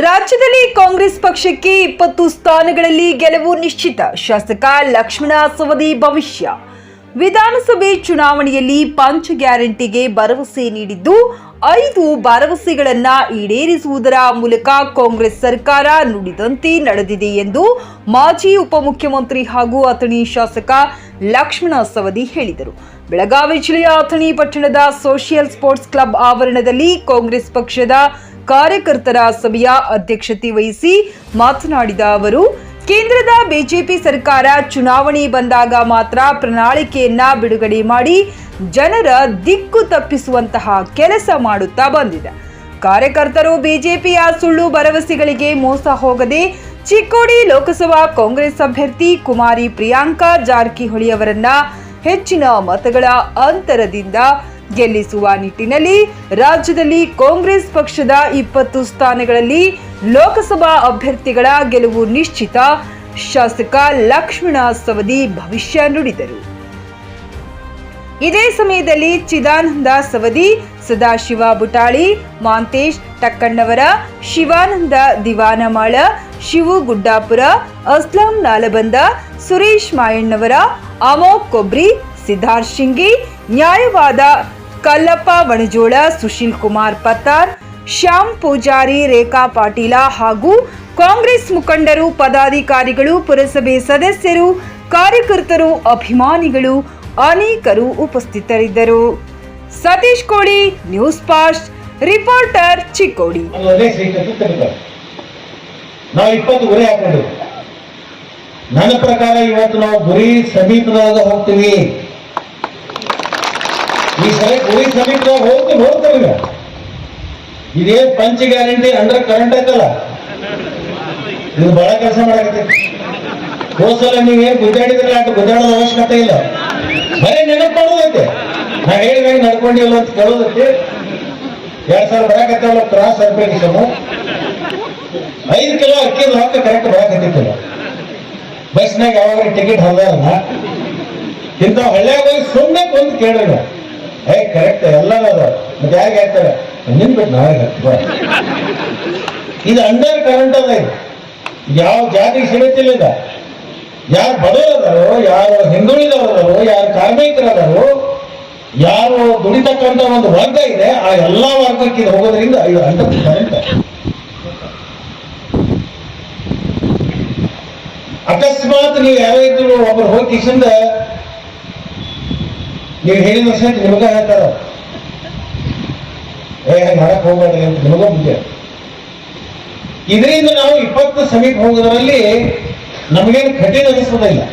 ರಾಜ್ಯದಲ್ಲಿ ಕಾಂಗ್ರೆಸ್ ಪಕ್ಷಕ್ಕೆ 20 ಸ್ಥಾನಗಳಲ್ಲಿ ಗೆಲುವು ನಿಶ್ಚಿತ. ಶಾಸಕ ಲಕ್ಷ್ಮಣ ಸವದಿ ಭವಿಷ್ಯ. ವಿಧಾನಸಭೆ ಚುನಾವಣೆಯಲ್ಲಿ ಪಂಚ ಗ್ಯಾರಂಟಿಗೆ ಭರವಸೆ ನೀಡಿದ್ದು 5 ಭರವಸೆಗಳನ್ನ ಈಡೇರಿಸುವುದರ ಮೂಲಕ ಕಾಂಗ್ರೆಸ್ ಸರ್ಕಾರ ನುಡಿದಂತೆ ನಡೆದಿದೆ ಎಂದು ಮಾಜಿ ಉಪಮುಖ್ಯಮಂತ್ರಿ ಹಾಗೂ ಅಥಣಿ ಶಾಸಕ ಲಕ್ಷ್ಮಣ ಸವದಿ ಹೇಳಿದರು. ಬೆಳಗಾವಿ ಜಿಲ್ಲೆಯ ಅಥಣಿ ಪಟ್ಟಣದ ಸೋಷಿಯಲ್ ಸ್ಪೋರ್ಟ್ಸ್ ಕ್ಲಬ್ ಆವರಣದಲ್ಲಿ ಕಾಂಗ್ರೆಸ್ ಪಕ್ಷದ ಕಾರ್ಯಕರ್ತರ ಸಭೆಯ ಅಧ್ಯಕ್ಷತೆ ವಹಿಸಿ ಮಾತನಾಡಿದ ಅವರು, ಕೇಂದ್ರದ ಬಿಜೆಪಿ ಸರ್ಕಾರ ಚುನಾವಣೆ ಬಂದಾಗ ಮಾತ್ರ ಪ್ರಣಾಳಿಕೆಯನ್ನ ಬಿಡುಗಡೆ ಮಾಡಿ ಜನರ ದಿಕ್ಕು ತಪ್ಪಿಸುವಂತಹ ಕೆಲಸ ಮಾಡುತ್ತಾ ಬಂದಿದೆ. ಕಾರ್ಯಕರ್ತರು ಬಿಜೆಪಿಯ ಸುಳ್ಳು ಭರವಸೆಗಳಿಗೆ ಮೋಸ ಹೋಗದೆ ಚಿಕ್ಕೋಡಿ ಲೋಕಸಭಾ ಕಾಂಗ್ರೆಸ್ ಅಭ್ಯರ್ಥಿ ಕುಮಾರಿ ಪ್ರಿಯಾಂಕಾ ಜಾರಕಿಹೊಳಿ ಅವರನ್ನ ಹೆಚ್ಚಿನ ಮತಗಳ ಅಂತರದಿಂದ ಗೆಲ್ಲಿಸುವ ನಿಟ್ಟಿನಲ್ಲಿ ರಾಜ್ಯದಲ್ಲಿ ಕಾಂಗ್ರೆಸ್ ಪಕ್ಷದ 20 ಸ್ಥಾನಗಳಲ್ಲಿ ಲೋಕಸಭಾ ಅಭ್ಯರ್ಥಿಗಳ ಗೆಲುವು ನಿಶ್ಚಿತ. ಶಾಸಕ ಲಕ್ಷ್ಮಣ ಸವದಿ ಭವಿಷ್ಯ ನುಡಿದರು. ಇದೇ ಸಮಯದಲ್ಲಿ ಚಿದಾನಂದ ಸವದಿ, ಸದಾಶಿವ ಬುಟಾಳಿ, ಮಾಂತೇಶ್ ಟಕ್ಕಣ್ಣವರ, ಶಿವಾನಂದ ದಿವಾನಮಾಳ, ಶಿವು ಗುಡ್ಡಾಪುರ, ಅಸ್ಲಾಂ ನಾಲಬಂದ, ಸುರೇಶ್ ಮಾಯಣ್ಣವರ, ಅಮೋಕ್ ಕೊಬ್ರಿ, ಸಿದ್ಧಾರ್ಥ್ ಶಿಂಗಿ, ನ್ಯಾಯವಾದ ಕಲ್ಲಪ್ಪ ವಣಜೋಳ, ಸುಶೀಲ್ ಕುಮಾರ್ ಪತ್ತಾರ್, ಶ್ಯಾಮ್ ಪೂಜಾರಿ, ರೇಖಾ ಪಾಟೀಲ ಹಾಗೂ ಕಾಂಗ್ರೆಸ್ ಮುಖಂಡರು, ಪದಾಧಿಕಾರಿಗಳು, ಪುರಸಭೆ ಸದಸ್ಯರು, ಕಾರ್ಯಕರ್ತರು, ಅಭಿಮಾನಿಗಳು ಅನೇಕರು ಉಪಸ್ಥಿತರಿದ್ದರು. ಸತೀಶ್ ಕೋಡಿ, ನ್ಯೂಸ್ ಫಾಸ್ಟ್, ರಿಪೋರ್ಟರ್, ಚಿಕ್ಕೋಡಿ. ನನ್ನ ಪ್ರಕಾರ ಇವತ್ತು ನಾವು ಗುರಿ ಸಮೀಪದಾಗ ಹೋಗ್ತೀವಿ. ಈ ಸಲ ಗುರಿ ಸಮೀಪದಾಗ ನೋಡ್ತೇವೆ. ಇದೇ ಪಂಚ ಗ್ಯಾರಂಟಿ ಅಂಡರ್ ಕರೆಂಟ್ ಐತಲ್ಲ, ಇದು ಬಹಳ ಕೆಲಸ ಮಾಡಕತ್ತೈತಿ. ಹೋದ್ಸಲ ನೀವೇನು ಗುದ್ದಾಡಿದ್ರಲ್ಲ, ಅಷ್ಟು ಗುದ್ದಾಡೋದ ಅವಶ್ಯಕತೆ ಇಲ್ಲ, ಬರೀ ನೆನಪು ಮಾಡೋದೈತೆ. ನಾ ಹೇಳಿದಾಗ ನಡ್ಕೊಂಡಿಲ್ಲ ಅಂತ ಕೇಳೋದೈತಿ. 2000 ಬರಾಕತ್ತವಲ್ಲ ಕ್ರಾಸ್ ಅರ್ಪೇಷನ್, 5 ಕಿಲೋ ಅಕ್ಕಿದ ಹಾಕ ಕರೆಕ್ಟ್ ಬರಾಕತ್ತಿತ್ತಲ್ಲ. ಬಸ್ನಾಗ ಯಾವಾಗ ಟಿಕೆಟ್ ಹಲ್ದಾರಲ್ಲ ಇಂಥ ಹಳ್ಳಿಯಾಗ ಹೋಗಿ ಸುಮ್ಮನೆ ಕುಂತ ಕೇಳಿಲ್ಲ, ಕರೆಕ್ಟ್ ಎಲ್ಲರೂ ಅದ, ಮತ್ತೆ ಯಾರಿಗೆ ಹೇಳ್ತಾರೆ ನಿನ್ಬಿಟ್ಟು ನಾವೇ. ಇದು ಅಂಡರ್ ಕರೆಂಟ್ ಅದ. ಇದು ಯಾವ ಜಾತಿಗೆ ಸಿಗುತ್ತಿಲ್ಲ. ಇದ ಯಾರು ಬಡವರದಾರೋ, ಯಾರು ಹಿಂದುಳಿದವರದಾರೋ, ಯಾರು ಕಾರ್ಮಿಕರದಾರೋ, ಯಾರು ದುಡಿತಕ್ಕಂಥ ಒಂದು ವರ್ಗ ಇದೆ, ಆ ಎಲ್ಲಾ ವರ್ಗಕ್ಕೆ ಇದು ಹೋಗೋದ್ರಿಂದ ಇದು ಅಂಡರ್ ಕರೆಂಟ್. ಅಕಸ್ಮಾತ್ ನೀವು ಯಾರೋ ಇದ್ರು ಒಬ್ರು ಹೋಗಿ ಕಿಶಿಂದ ನೀವು ಹೇಳಿದ ವರ್ಷ ನಿಮಗ ಹೇಳ್ತಾರ, ಹಂಗೆ ಮಾಡಕ್ ಹೋಗ್ಬೇಡ್ರಿ ಅಂತ ನಿಮಗೂ ಮುಖ್ಯ. ಇದರಿಂದ ನಾವು 20 ಸಮೀಪ ಹೋಗೋದ್ರಲ್ಲಿ ನಮಗೇನು ಕಠಿಣ ಅನಿಸೋದಿಲ್ಲ.